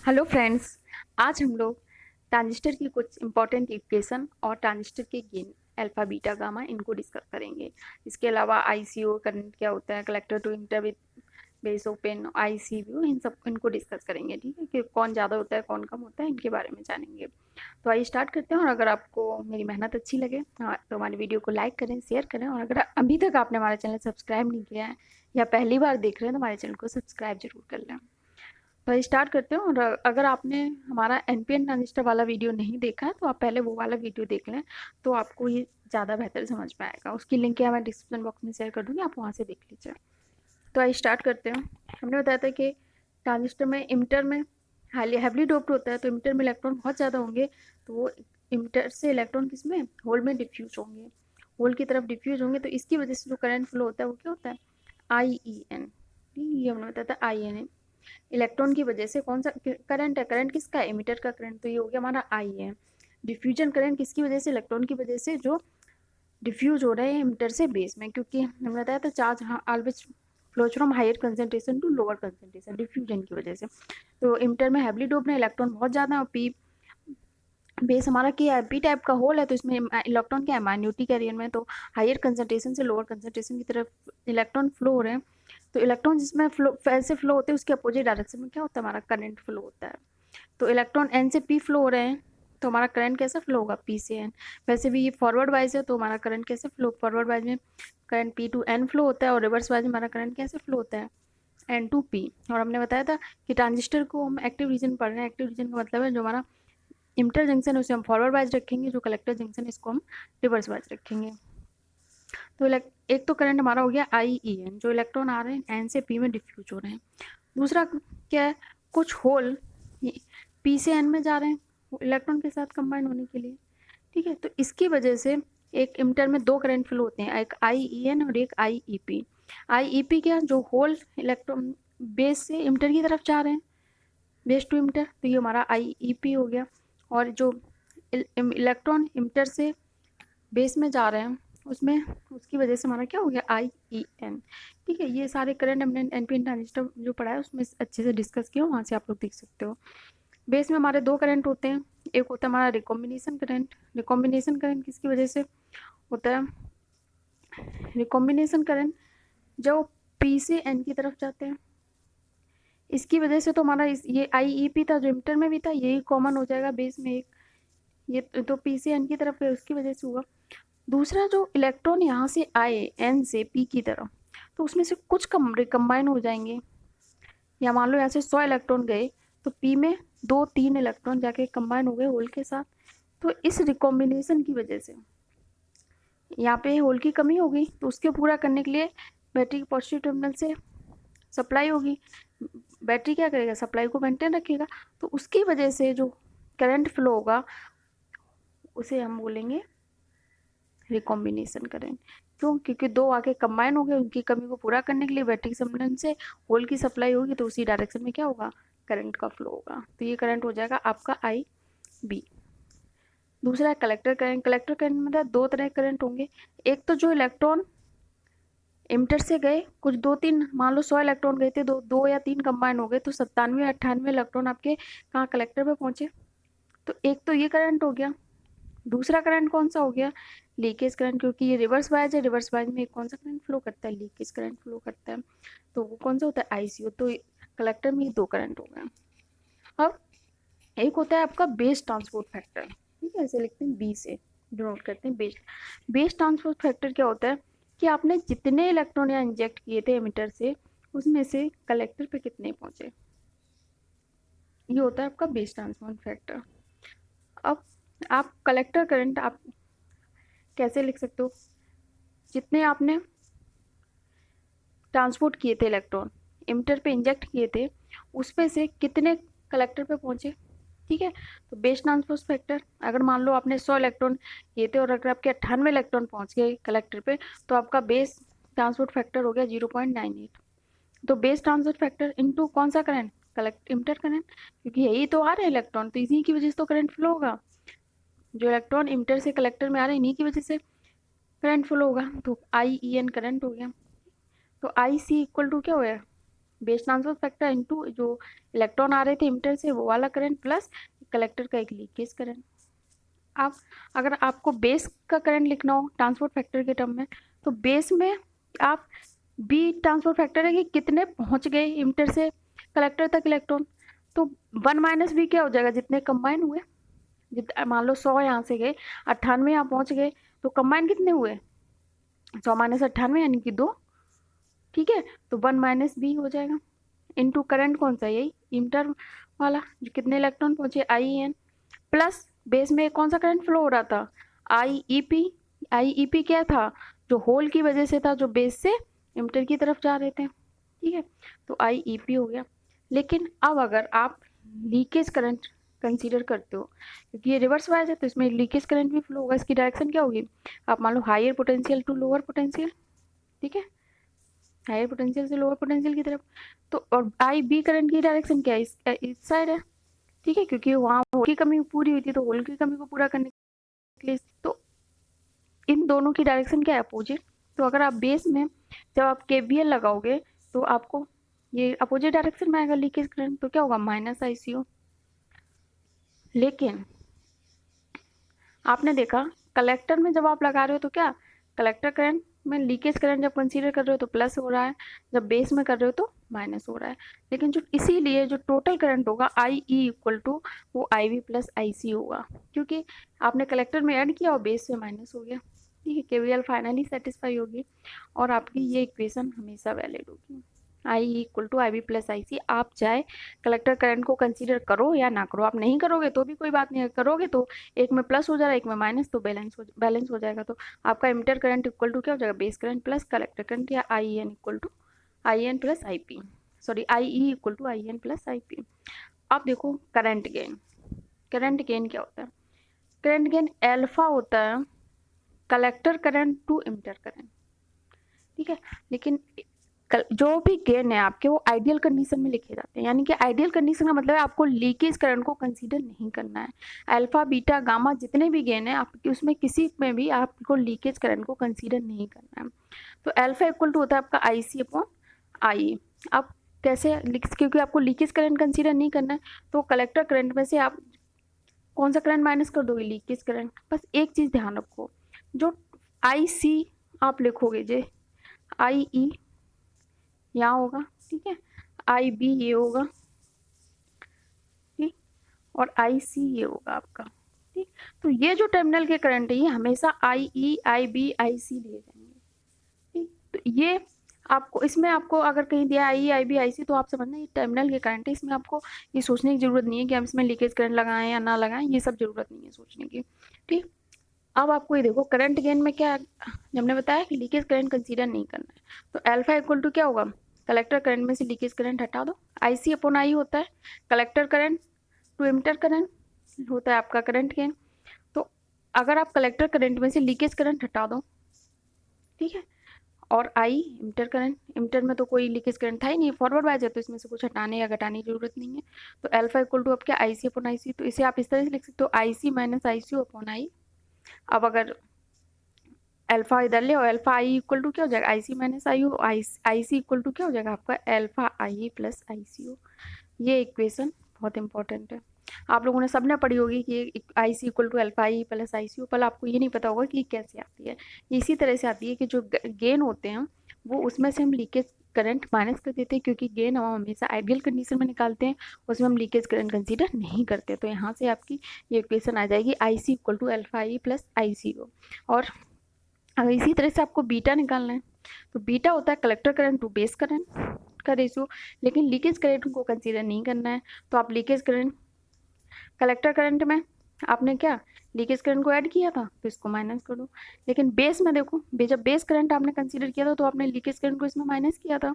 Hello friends. आज हम लोग ट्रांजिस्टर की कुछ इंपॉर्टेंट इक्वेशन और ट्रांजिस्टर के गेन अल्फा बीटा गामा इनको डिस्कस करेंगे। इसके अलावा आईसीओ करंट क्या होता है, collector to inter with base open, ICU, इन सब इनको डिस्कस करेंगे। ठीक है कि कौन ज़्यादा होता है कौन कम होता है, इनके बारे में जानेंगे। तो आइए स्टार्ट करते हैं। और अगर आपको मेरी मेहनत अच्छी लगे तो हमारी वीडियो को लाइक करें, शेयर करें। और अगर अभी तक आपने हमारा चैनल सब्सक्राइब नहीं किया है या पहली बार देख रहे हैं तो हमारे चैनल को सब्सक्राइब जरूर कर लें। तो स्टार्ट करते हैं। और अगर आपने हमारा एनपीएन ट्रांजिस्टर वाला वीडियो नहीं देखा है तो आप पहले वो वाला वीडियो देख लें, तो आपको ये ज़्यादा बेहतर समझ में आएगा। उसकी लिंक है मैं डिस्क्रिप्शन बॉक्स में शेयर कर दूँगी, आप वहाँ से देख लीजिए। तो आइए स्टार्ट करते हैं। हमने बताया था कि ट्रांजिस्टर में इमिटर में हाईली हैवीली डोप्ड होता है, तो इमिटर में इलेक्ट्रॉन बहुत ज़्यादा होंगे, तो वो इमिटर से इलेक्ट्रॉन किस में, होल में डिफ्यूज होंगे, होल की तरफ डिफ्यूज होंगे। तो इसकी वजह से जो करंट फ्लो होता है वो क्या होता है, आई ई एन। ये हमने बताया था आई एन। इलेक्ट्रॉन की वजह से कौन सा करंट है, करंट किसका है, एमिटर का करंट, तो ये हो गया हमारा आई है। डिफ्यूजन करंट किसकी वजह से, इलेक्ट्रॉन की वजह से जो डिफ्यूज हो रहे हैं एमिटर से बेस में, क्योंकि हमने बताया था charge always flows from higher concentration to lower concentration diffusion की वजह से। तो एमिटर में हैवीली डोप्ड है, इलेक्ट्रॉन बहुत ज़्यादा, और पी बेस हमारा क्या है, पी टाइप का होल है, तो इसमें इलेक्ट्रॉन क्या है, माइन्यूटी कैरियर में, तो हायर कंसेंट्रेशन से लोअर कंसेंट्रेशन की तरफ इलेक्ट्रॉन फ्लो हो रहे हैं। तो इलेक्ट्रॉन जिसमें फ्लो ऐसे फ्लो होते हैं उसके अपोजिट डायरेक्शन में क्या होता है, हमारा करंट फ्लो होता है। तो इलेक्ट्रॉन एन से पी फ्लो हो रहे हैं, तो हमारा करंट कैसे फ्लो होगा, पी से एन। वैसे भी ये फॉरवर्ड वाइज है, तो हमारा करंट कैसे फ्लो, फॉरवर्ड वाइज में current P to N flow होता है, और रिवर्स वाइज में हमारा करंट कैसे फ्लो होता है, एन टू पी। और हमने बताया था कि ट्रांजिस्टर को हम एक्टिव रीजन पढ़ रहे हैं। एक्टिव रीजन का मतलब है जो हमारा इमिटर जंक्शन है उसे हम फॉरवर्ड वाइज रखेंगे, जो कलेक्टर जंक्शन है इसको हम रिवर्स वाइज रखेंगे। तो एक तो करंट हमारा हो गया आई ई एन, जो इलेक्ट्रॉन आ रहे हैं एन से पी में डिफ्यूज हो रहे हैं। दूसरा क्या है, कुछ होल पी से एन में जा रहे हैं इलेक्ट्रॉन के साथ कंबाइन होने के लिए। ठीक है, तो इसकी वजह से एक इमिटर में दो करंट फ्लो होते हैं, एक आई ई एन और एक आई ई पी। आई ई पी क्या, जो होल इलेक्ट्रॉन बेस से इमिटर की तरफ जा रहे हैं, बेस टू इमिटर, तो ये हमारा आई ई पी हो गया। और जो इलेक्ट्रॉन इमिटर से बेस में जा रहे हैं उसमें, उसकी वजह से हमारा क्या हो गया, आई ई एन। ठीक है, ये सारे करंट हमने एनपीएन ट्रांजिस्टर जो पढ़ा है उसमें अच्छे से डिस्कस किया, वहाँ से आप लोग देख सकते हो। बेस में हमारे दो करंट होते हैं, एक होता है हमारा रिकॉम्बिनेशन करंट। रिकॉम्बिनेशन करंट किसकी वजह से होता है, रिकॉम्बिनेशन करंट जो पी से एन की तरफ जाते हैं, इसकी वजह से तो हमारा ये आई ई पी था जो इमिटर में भी था, यही कॉमन हो जाएगा बेस में एक, ये तो पी से एन की तरफ है उसकी वजह से हुआ। दूसरा, जो इलेक्ट्रॉन यहाँ से आए एन से पी की तरफ, तो उसमें से कुछ कम रिकम्बाइन हो जाएंगे। या मान लो यहाँ से 100 इलेक्ट्रॉन गए, तो पी में 2-3 इलेक्ट्रॉन जाके कंबाइन हो गए होल के साथ। तो इस रिकॉम्बिनेशन की वजह से यहाँ पे होल की कमी होगी, तो उसके पूरा करने के लिए बैटरी के पॉजिटिव टर्मिनल से सप्लाई होगी। बैटरी क्या करेगा, सप्लाई को मेंटेन रखेगा, तो उसकी वजह से जो करंट फ्लो होगा उसे हम बोलेंगे रिकॉम्बिनेशन करंट। क्यों, क्योंकि दो आके कंबाइन हो गए, उनकी कमी को पूरा करने के लिए बैटरी सम्मेलन से होल की सप्लाई होगी, तो उसी डायरेक्शन में क्या होगा, करंट का फ्लो होगा। तो ये करंट हो जाएगा आपका आई बी। दूसरा है कलेक्टर करंट। कलेक्टर करंट में दो तरह के करंट होंगे। एक तो जो इलेक्ट्रॉन इमिटर से गए, कुछ 2-3, मान लो 100 इलेक्ट्रॉन गए थे, दो दो या तीन कंबाइन हो गए, तो 97-98 इलेक्ट्रॉन आपके कहाँ, कलेक्टर पे पहुंचे। तो एक तो ये करंट हो गया। दूसरा करंट कौन सा हो गया, लीकेज करंट, क्योंकि ये रिवर्स वाइज है, रिवर्स वाइज में कौन सा करंट फ्लो करता है, लीकेज करंट फ्लो करता है। तो वो कौन सा होता है, आईसीयू। तो कलेक्टर में ये दो करंट हो गए। अब एक होता है आपका बेस ट्रांसपोर्ट फैक्टर। ठीक है, ऐसे लिखते हैं बी से डिनोट करते हैं बेस। बेस ट्रांसपोर्ट फैक्टर क्या होता है कि आपने जितने इलेक्ट्रॉन यहाँ इंजेक्ट किए थे एमिटर से, उसमें से कलेक्टर पे कितने पहुंचे, ये होता है आपका बेस ट्रांसपोर्ट फैक्टर। अब आप कलेक्टर करंट आप कैसे लिख सकते हो, जितने आपने ट्रांसपोर्ट किए थे इलेक्ट्रॉन, इमिटर पे इंजेक्ट किए थे, उस पे से कितने कलेक्टर पे पहुंचे। ठीक है, तो बेस ट्रांसपोर्ट फैक्टर, अगर मान लो आपने 100 इलेक्ट्रॉन किए थे और अगर आपके 98 इलेक्ट्रॉन पहुंच गए कलेक्टर पे, तो आपका बेस ट्रांसपोर्ट फैक्टर हो गया 0.98। तो बेस ट्रांसपोर्ट फैक्टर इंटू कौन सा करंट, कलेक्ट इमिटर करंट, क्योंकि यही तो आ रहे हैं इलेक्ट्रॉन, तो इसी की वजह से तो करंट फ्लो होगा। जो इलेक्ट्रॉन इमिटर से कलेक्टर में आ रहे हैं इन्हीं की वजह से करंट फ्लो होगा, तो आई ई एन करंट हो गया। तो आई सी इक्वल टू क्या हो गया, बेस ट्रांसफर फैक्टर इनटू जो इलेक्ट्रॉन आ रहे थे इमिटर से वो वाला करंट प्लस कलेक्टर का एक लीकेज करंट। आप अगर आपको बेस का करंट लिखना हो ट्रांसपोर्ट फैक्टर के टर्म में, तो बेस में आप बी ट्रांसपोर्ट फैक्टर है कि कितने पहुंच गए इमिटर से कलेक्टर तक इलेक्ट्रॉन, तो 1 माइनस बी क्या हो जाएगा, जितने कंबाइन हुए, मान लो 100 यहाँ से गए, 98 यहाँ पहुंच गए, तो कंबाइन कितने हुए, 100 माइनस 98 यानी कि 2, ठीक है, तो 1 माइनस बी हो जाएगा इनटू करंट कौन सा, यही इमिटर वाला जो कितने इलेक्ट्रॉन पहुंचे आई एन, प्लस बेस में कौन सा करंट फ्लो हो रहा था, आई ई पी। आई ई पी क्या था, जो होल की वजह से था, जो बेस से इमिटर की तरफ जा रहे थे, ठीक है, तो आई ई पी हो गया। लेकिन अब अगर आप लीकेज करंट कंसीडर करते हो, क्योंकि ये रिवर्स वाइज है तो इसमें लीकेज करंट भी फ्लो होगा, इसकी डायरेक्शन क्या होगी, आप मान लो higher potential to lower potential, ठीक है, हायर पोटेंशियल से लोअर पोटेंशियल की तरफ, तो और आई बी करंट की डायरेक्शन क्या है, इस साइड है, ठीक है, क्योंकि वहाँ होल की कमी पूरी हुई थी तो होल की कमी को पूरा करने के लिए, तो इन दोनों की डायरेक्शन क्या है, अपोजिट। तो अगर आप बेस में जब आप केवीएल लगाओगे तो आपको ये अपोजिट डायरेक्शन में आएगा लीकेज करंट, तो क्या होगा माइनस आईसीओ। लेकिन आपने देखा कलेक्टर में जब आप लगा रहे हो तो क्या, कलेक्टर करंट में लीकेज करंट जब कंसीडर कर रहे हो तो प्लस हो रहा है, जब बेस में कर रहे हो तो माइनस हो रहा है। लेकिन जो इसीलिए जो टोटल करंट होगा आई ई इक्वल टू वो आई वी प्लस आई सी होगा, क्योंकि आपने कलेक्टर में ऐड किया और बेस में माइनस हो गया, ठीक है, केवीएल फाइनली सेटिस्फाई होगी और आपकी ये इक्वेशन हमेशा वैलिड होगी, I equal to I V plus I C. आप चाहे कलेक्टर करंट को कंसीडर करो या ना करो, आप नहीं करोगे तो भी कोई बात नहीं, करोगे तो एक में प्लस हो जाएगा एक में माइनस, तो बैलेंस हो जाएगा। तो आपका इमिटर करंट इक्वल टू क्या हो जाएगा, base current plus collector current, या I N equal to I N plus I P, sorry I E equal to I N plus I P. अब देखो करंट गेन, करंट गेन क्या होता है, current gain alpha होता है collector current to emitter current, ठीक है, लेकिन जो भी गेन है आपके वो आइडियल कंडीशन में लिखे जाते हैं, यानी कि आइडियल कंडीशन का मतलब है आपको लीकेज करंट को कंसीडर नहीं करना है, अल्फा बीटा गामा जितने भी गेन है आपके उसमें किसी में भी आपको लीकेज करंट को कंसीडर नहीं करना है। तो अल्फा इक्वल टू होता है आपका आई सी अपॉन आई। अब कैसे, क्योंकि आपको लीकेज करंट कंसीडर नहीं करना है तो कलेक्टर करंट में से आप कौन सा करंट माइनस कर दोगे, लीकेज करंट। बस एक चीज़ ध्यान रखो, जो आई सी आप लिखोगे जे आई ई यहाँ होगा, ठीक है, आई बी ये होगा, ठीक, और आई सी ये होगा आपका, ठीक। तो ये जो टर्मिनल के करंट है ये हमेशा आई ई आई बी आई सी लिए जाएंगे, ठीक। तो ये आपको इसमें आपको अगर कहीं दिया आई ई आई बी आई सी तो आप समझना ये टर्मिनल के करंट है, इसमें आपको ये सोचने की जरूरत नहीं है कि हम इसमें लीकेज करंट लगाएं या ना लगाएं, ये सब जरूरत नहीं है सोचने की, ठीक। अब आपको ये देखो करंट गेन में क्या हमने बताया कि लीकेज करंट कंसीडर नहीं करना है, तो अल्फा इक्वल टू क्या होगा, कलेक्टर करंट में से लीकेज करंट हटा दो, आई सी अपॉन आई होता है collector current to emitter current होता है आपका करंट गेन। तो अगर आप कलेक्टर करंट में से लीकेज करंट हटा दो, ठीक है, और आई इमिटर करंट, इमिटर में तो कोई लीकेज करंट था ही नहीं, फॉरवर्ड वाइज है तो इसमें से कुछ हटाने या घटाने की जरूरत नहीं है, तो अल्फा इक्वल टू अब क्या आई सी अपॉन आई सी, तो इसे आप इस तरह से लिख सकते हो आई सी माइनस आई सी अपॉन आई। अब अगर अल्फा इधर ले और अल्फा आई इक्वल टू क्या हो जाएगा, आई सी माइनस आई हो, आई सी इक्वल टू क्या हो जाएगा आपका alpha I plus I C हो। ये इक्वेशन बहुत इंपॉर्टेंट है, आप लोगों ने सबने पढ़ी होगी कि I C equal to alpha I plus I C हो, पर आपको ये नहीं पता होगा कि कैसे आती है। इसी तरह से आती है कि जो गेन होते हैं वो उसमें से हम लीकेज करंट माइनस कर देते हैं, क्योंकि गेन हम हमेशा आइडियल कंडीशन में निकालते हैं, उसमें हम लीकेज करंट कंसीडर नहीं करते। तो यहाँ से आपकी ये इक्वेशन आ जाएगी I C equal to alpha I plus I C हो। और अगर इसी तरह से आपको बीटा निकालना है तो बीटा होता है collector current to base current का रेशियो, लेकिन लीकेज करंट को कंसीडर नहीं करना है, तो आप लीकेज करंट कलेक्टर करंट में आपने क्या लीकेज करंट को ऐड किया था तो इसको माइनस कर दो, लेकिन बेस में देखो जब बेस करंट आपने कंसीडर किया था तो आपने लीकेज करंट को इसमें माइनस किया था।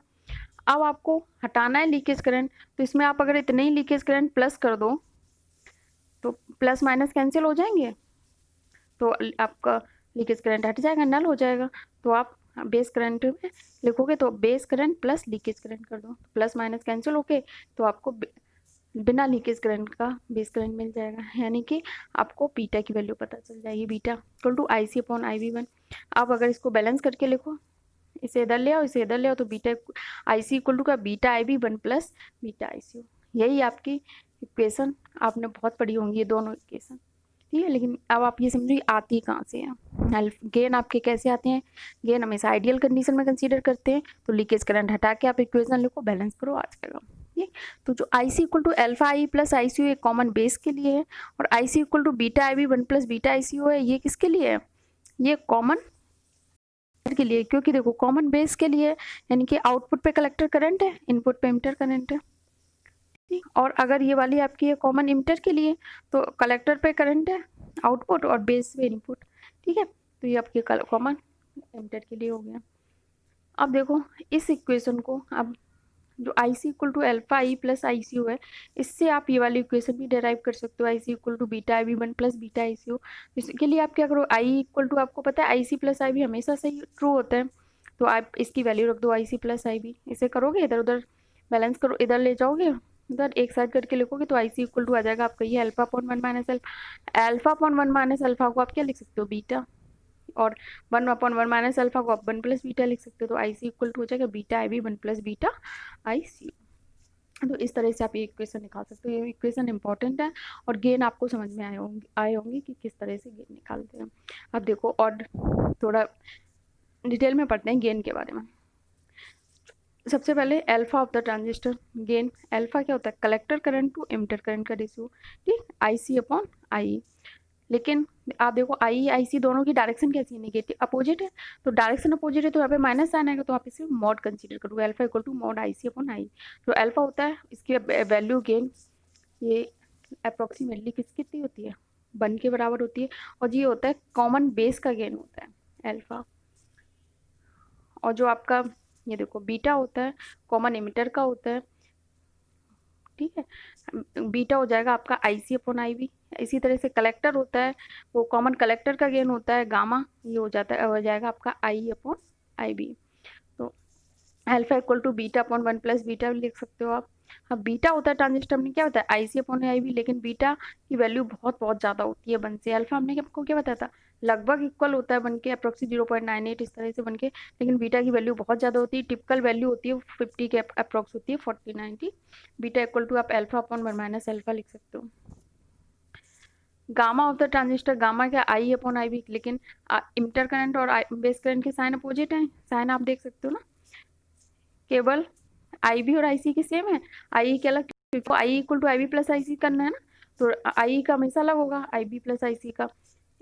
अब आपको हटाना है लीकेज करंट, तो इसमें आप अगर इतने ही लीकेज करंट प्लस कर दो तो प्लस माइनस कैंसिल हो जाएंगे, तो आपका लीकेज करंट हट जाएगा, नल हो जाएगा। तो आप बेस करंट में लिखोगे तो base current plus leakage current कर दो, प्लस माइनस कैंसिल होके तो आपको बिना लीकेज करंट का बेस करंट मिल जाएगा, यानी कि आपको बीटा की वैल्यू पता चल जाएगी, beta equal to I C upon I V one. अब अगर इसको बैलेंस करके लिखो इसे इधर ले आओ, इसे इधर ले आओ, तो बीटा IC इक्वल टू का beta IB 1 plus beta ICU। यही आपकी इक्वेशन आपने बहुत पढ़ी होंगी, ये दोनों इक्वेशन, ठीक है। लेकिन अब आप ये समझो आती कहाँ से है। गेन आपके कैसे आते हैं, गेन हमेशा आइडियल कंडीशन में कंसीडर करते हैं, तो लीकेज करंट हटा के आप इक्वेशन लिखो, बैलेंस करो, आ जाएगा। ठीक, तो जो IC equal to alpha I plus ICU एक कॉमन बेस के लिए है, और IC equal to beta IB 1 plus beta ICU है, ये किसके लिए है, ये कॉमन के लिए, क्योंकि देखो कॉमन बेस के लिए, यानी कि आउटपुट पे कलेक्टर करंट है, इनपुट पे इमिटर करंट है, ठीक। और अगर ये वाली आपकी है कॉमन इमिटर के लिए, तो कलेक्टर पे करंट है आउटपुट और बेस पे इनपुट, ठीक है। तो ये आपके कॉमन इमिटर के लिए हो गया। अब देखो इस इक्वेशन को, अब जो IC equal to alpha I plus ICU है, इससे आप ये वाली इक्वेशन भी डेराइव कर सकते हो, IC equal to beta IB 1 plus beta ICU। इसके लिए आप क्या करो, I इक्वल टू आपको पता है IC प्लस IB हमेशा सही ट्रू होता है, तो आप इसकी वैल्यू रख दो IC प्लस IB। इसे करोगे इधर उधर बैलेंस करो, इधर ले जाओगे, इधर एक साइड करके लिखोगे, तो IC इक्वल टू आ जाएगा आपका ये alpha upon 1 minus alpha. Alpha upon 1 minus alpha को आप क्या लिख सकते हो, बीटा, और 1/1 माइनस अल्फा को आप 1 प्लस बीटा लिख सकते हो, तो IC इक्वल टू हो जाएगा beta IB 1 plus beta ICU। तो इस तरह से आप ये इक्वेशन निकाल सकते हो। ये इक्वेशन इंपॉर्टेंट है, और गेन आपको समझ में आए होंगे कि किस तरह से गेन निकालते हैं। अब देखो और थोड़ा डिटेल में पढ़ते हैं गेन के बारे में। सबसे पहले alpha of the transistor gain, alpha क्या होता है, collector current to emitter current का रेशियो, ठीक, IC अपॉन IE। लेकिन आप देखो IC दोनों की डायरेक्शन कैसी है, नेगेटिव अपोजिट है, तो डायरेक्शन अपोजिट है तो यहाँ पे माइनस साइन आएगा, तो आप इसे मॉड कंसीडर करोगे, alpha equal to mod IC upon IE। जो अल्फा होता है इसकी वैल्यू गेन ये अप्रोक्सीमेटली कितनी होती है, 1 के बराबर होती है, और ये होता है कॉमन बेस का गेन होता है अल्फा। और जो आपका ये देखो बीटा होता है कॉमन इमिटर का होता है, ठीक है, बीटा हो जाएगा आपका IC अपॉन IB। इसी तरह से कलेक्टर होता है, वो कॉमन कलेक्टर का गेन होता है गामा, ये हो जाएगा आपका IE अपॉन IB। तो alpha equal to beta upon 1 plus beta भी लिख सकते हो आप। हाँ, बीटा होता है ट्रांजिस्टर में क्या होता है IC अपॉन IB, लेकिन बीटा की वैल्यू बहुत बहुत ज़्यादा होती है 1 से। अल्फा हमने आपको क्या बताया था, लगभग इक्वल होता है 1 के, अप्रोक्सी 0.98 इस तरह से 1 के, लेकिन बीटा की वैल्यू बहुत ज़्यादा होती है, टिपिकल वैल्यू होती है 50 के अप्रोक्स होती है 40 90। बीटा इक्वल टू आप अल्फा अपॉन 1 माइनस अल्फा लिख सकते हो। Gamma of the transistor, gamma क्या IE अपॉन IB, लेकिन इमिटर करंट और बेस करंट के साइन अपोजिट हैं, साइन आप देख सकते हो ना, केवल IB और IC की सेम है, IE के अलग, क्योंकि IE equal to IB plus IC करना है ना, तो IE का हमेशा अलग होगा, IB प्लस IC का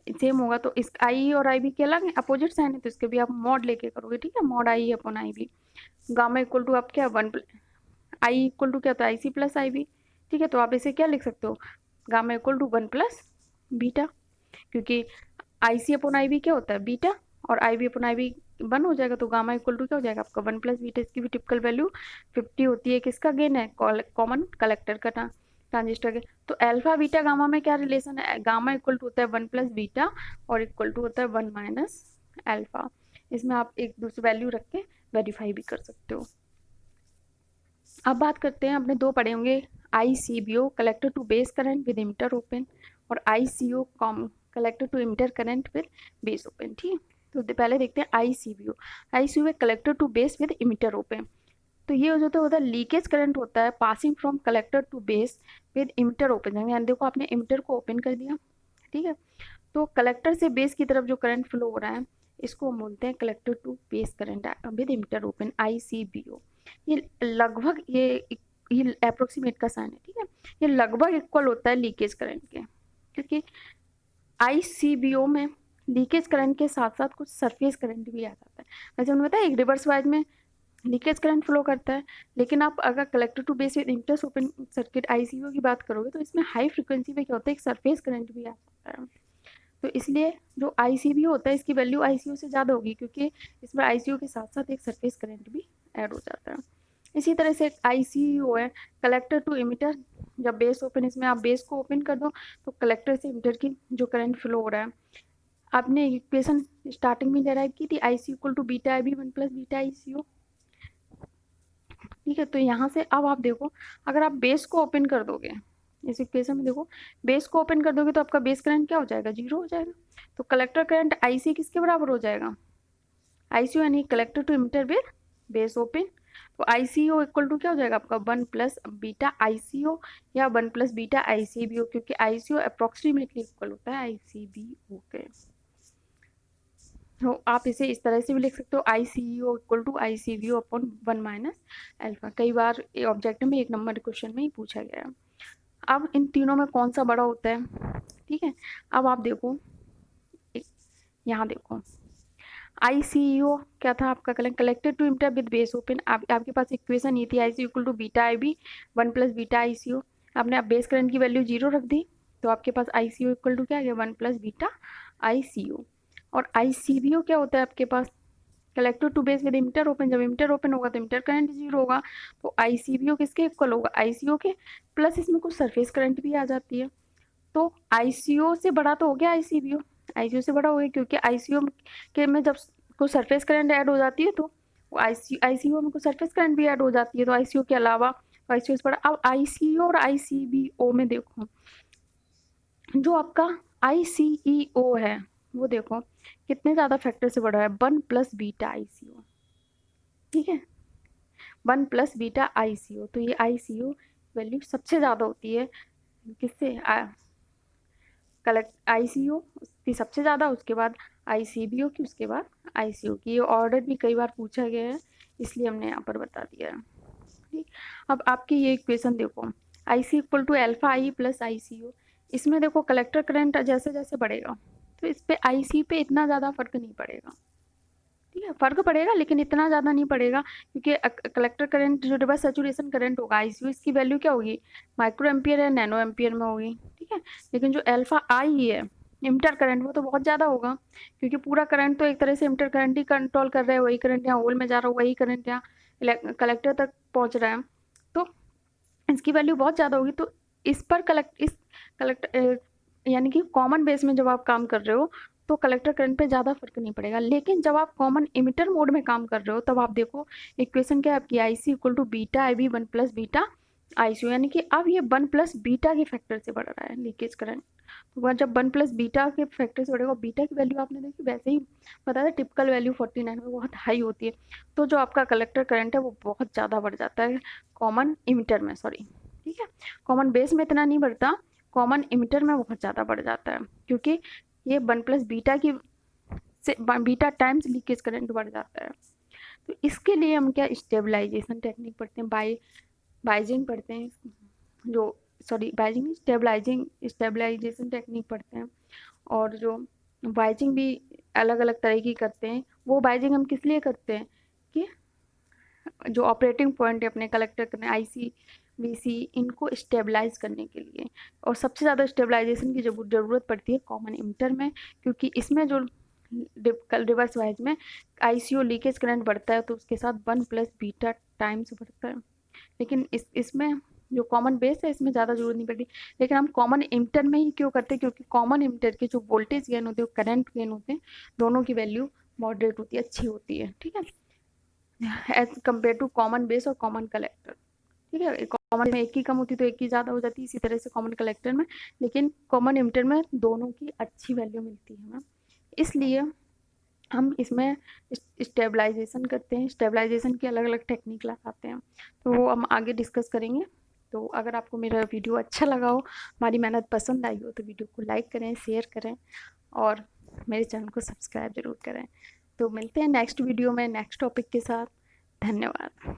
सेम होगा, तो इस IE और IB के अलग है, अपोजिट साइन है, तो इसके भी आप मॉड लेके करोगे, ठीक है, mod IE upon IB। Gamma equal to आप क्या 1 IE इक्वल टू क्या होता है IC प्लस IB, ठीक है, तो आप इसे क्या लिख सकते हो, gamma equal to 1 plus beta, क्योंकि IC अपॉन IB क्या होता है बीटा, और IB अपॉन IB 1 हो जाएगा, तो गामा इक्वल टू क्या हो जाएगा आपका 1 प्लस बीटा। इसकी भी टिपिकल वैल्यू 50 होती है, किसका गेन है, कॉमन कलेक्टर का ट्रांजिस्टर के। तो अल्फा बीटा गामा में क्या रिलेशन है, गामा इक्वल टू होता है 1 प्लस बीटा, और इक्वल टू होता है 1 माइनस अल्फा। इसमें आप एक दूसरी वैल्यू रख के वेरीफाई भी कर सकते हो। अब बात करते हैं, आपने दो पढ़े होंगे, ICBO collector to base current with emitter open, और ICO collector to emitter current with base open, ठीक। तो पहले देखते हैं ICBO। ICBO collector to base with emitter open, तो ये जो होता है लीकेज करंट होता है passing from collector to base with emitter open, यानी देखो आपने इमिटर को ओपन कर दिया, ठीक है, तो कलेक्टर से बेस की तरफ जो करंट फ्लो हो रहा है इसको हम बोलते हैं collector to base current with emitter open, ICBO। ये लगभग ये अप्रोक्सीमेट का साइन है, ठीक है, ये लगभग इक्वल होता है लीकेज करंट के, क्योंकि ICBO में लीकेज करंट के साथ साथ कुछ सरफेस करंट भी आ जाता है। वैसे उन्होंने बताया एक रिवर्स वाइज में लीकेज करंट फ्लो करता है, लेकिन आप अगर collector to base with emitter open circuit ICBO की बात करोगे तो इसमें हाई फ्रिक्वेंसी पे क्या होता है, एक सरफेस करंट भी आ सकता है। तो इसलिए जो ICBO होता है इसकी वैल्यू ICO से ज़्यादा होगी, क्योंकि इसमें ICO के साथ साथ एक सरफेस करंट भी ऐड हो जाता है। इसी तरह से ICO है कलेक्टर टू इमिटर, जब बेस ओपन, इसमें आप बेस को ओपन कर दो तो कलेक्टर से इमिटर की जो करंट फ्लो हो रहा है, आपने इक्वेशन स्टार्टिंग में डेराइव की थी IC equal to beta IB 1 plus beta ICO, ठीक है। तो यहाँ से अब आप देखो, अगर आप बेस को ओपन कर दोगे, इस इक्वेशन में देखो बेस को ओपन कर दोगे तो आपका बेस करंट क्या हो जाएगा, 0 हो जाएगा, तो कलेक्टर करंट IC किसके बराबर हो जाएगा, ICO यानी collector to emitter with base open. तो ICO इक्वल टू क्या हो जाएगा आपका 1 प्लस बीटा ICO या 1 प्लस बीटा ICBO, क्योंकि ICO अप्रोक्सीमेटली इक्वल होता है ICBO के। तो आप इसे इस तरह से भी लिख सकते हो ICO equal to ICBO upon 1 minus alpha. कई बार ऑब्जेक्टिव में 1 नंबर क्वेश्चन में ही पूछा गया है। अब इन तीनों में कौन सा बड़ा होता है, ठीक है। अब आप देखो, यहाँ देखो ICO क्या था आपका, collected to emitter with base open. आपके पास इक्वेशन ये थी ICO equal to beta IB 1 plus beta ICO। आपने आप बेस करंट की वैल्यू 0 रख दी, तो आपके पास ICO इक्वल टू क्या आ गया 1 प्लस बीटा ICO। और ICBO क्या होता है आपके पास, collector to base with emitter open. जब इमिटर ओपन होगा तो इमिटर करंट 0 होगा, तो ICBO किसके इक्वल होगा ICO के, प्लस इसमें कुछ सरफेस करंट भी आ जाती है। तो ICO से बड़ा तो हो गया ICBO, ICO से बड़ा हो गया, क्योंकि ICO के में जब कोई सरफेस करंट ऐड हो जाती है तो ICO में कोई सरफेस करंट भी ऐड हो जाती है, तो ICO के अलावा ICO से बड़ा। अब ICO और ICBO में देखो, जो आपका ICEO है वो देखो कितने ज़्यादा फैक्टर से बढ़ा है, 1 प्लस बीटा ICO, ठीक है, 1 प्लस बीटा ICO। तो ये ICO वैल्यू सबसे ज़्यादा होती है किससे, कलेक्ट ICO की सबसे ज़्यादा, उसके बाद ICBO की, उसके बाद ICO की। ये ऑर्डर भी कई बार पूछा गया है, इसलिए हमने यहाँ पर बता दिया है, ठीक। अब आपकी ये इक्वेशन देखो, IC equal to alpha I plus ICO। इसमें देखो कलेक्टर करंट जैसे जैसे बढ़ेगा तो इस पे IC पे इतना ज़्यादा फर्क नहीं पड़ेगा, ठीक है, फर्क पड़ेगा लेकिन इतना ज़्यादा नहीं पड़ेगा, क्योंकि कलेक्टर करंट जो रिवर्स सैचुरेशन करंट होगा ICO, इसकी वैल्यू क्या होगी, माइक्रो एम्पियर या नैनो एम्पियर में होगी, ठीक है। लेकिन जो अल्फा आई है इमिटर करंट, वो तो बहुत ज़्यादा होगा, क्योंकि पूरा करंट तो एक तरह से इमिटर करंट ही कंट्रोल कर रहा है, वही करंट यहाँ होल में जा रहा है, वही करंट यहाँ कलेक्टर तक पहुँच रहा है, तो इसकी वैल्यू बहुत ज़्यादा होगी। तो इस पर कलेक्टर यानी कि कॉमन बेस में जब आप काम कर रहे हो तो कलेक्टर करंट पे ज़्यादा फर्क नहीं पड़ेगा। लेकिन जब आप कॉमन इमिटर मोड में काम कर रहे हो तब आप देखो इक्वेशन क्या है आपकी, IC equal to beta IB 1 plus beta ICO, यानी कि अब ये 1 प्लस बीटा के फैक्टर से बढ़ रहा है लीकेज करंट। तो जब 1 प्लस बीटा के फैक्टर से बढ़ेगा, बीटा की वैल्यू आपने देखी वैसे ही बता था, टिपिकल वैल्यू 49 में बहुत हाई होती है, तो जो आपका कलेक्टर करंट है वो बहुत ज़्यादा बढ़ जाता है कॉमन इमिटर में, सॉरी, ठीक है। कॉमन बेस में इतना नहीं बढ़ता, कॉमन इमिटर में बहुत ज़्यादा बढ़ जाता है, क्योंकि ये 1 प्लस बीटा की से बीटा टाइम्स लीकेज करंट बढ़ जाता है। तो इसके लिए हम क्या स्टेबलाइजेशन टेक्निक पढ़ते हैं, बाइजिंग पढ़ते हैं, जो सॉरी बाइजिंग स्टेबलाइजेशन टेक्निक पढ़ते हैं। और जो बाइजिंग भी अलग अलग तरह की करते हैं, वो बाइजिंग हम किस लिए करते हैं कि जो ऑपरेटिंग पॉइंट है अपने कलेक्टर करने IC VC इनको स्टेबलाइज करने के लिए। और सबसे ज़्यादा स्टेबलाइजेशन की ज़रूरत पड़ती है कॉमन इमिटर में, क्योंकि इसमें जो रिवर्स वाइज में ICO लीकेज करंट बढ़ता है तो उसके साथ 1 प्लस बीटा टाइम्स बढ़ता है। लेकिन इसमें जो कॉमन बेस है इसमें ज़्यादा जरूरत नहीं पड़ती, लेकिन हम कॉमन इमिटर में ही क्यों करते हैं, क्योंकि कॉमन इमिटर के जो वोल्टेज गेन होते हैं, करंट गेन होते हैं, दोनों की वैल्यू मॉडरेट होती है, अच्छी होती है, ठीक है, as compare to common base और कॉमन कलेक्टर, ठीक है। कॉमन में एक की कम होती तो एक की ज़्यादा हो जाती, इसी तरह से कॉमन कलेक्टर में, लेकिन कॉमन इमिटर में दोनों की अच्छी वैल्यू मिलती है हमें, इसलिए हम इसमें स्टेबलाइजेशन करते हैं, स्टेबलाइजेशन की अलग अलग टेक्निक लगाते हैं, तो वो हम आगे डिस्कस करेंगे। तो अगर आपको मेरा वीडियो अच्छा लगा हो, हमारी मेहनत पसंद आई हो, तो वीडियो को लाइक करें, शेयर करें और मेरे चैनल को सब्सक्राइब जरूर करें। तो मिलते हैं नेक्स्ट वीडियो में नेक्स्ट टॉपिक के साथ। धन्यवाद।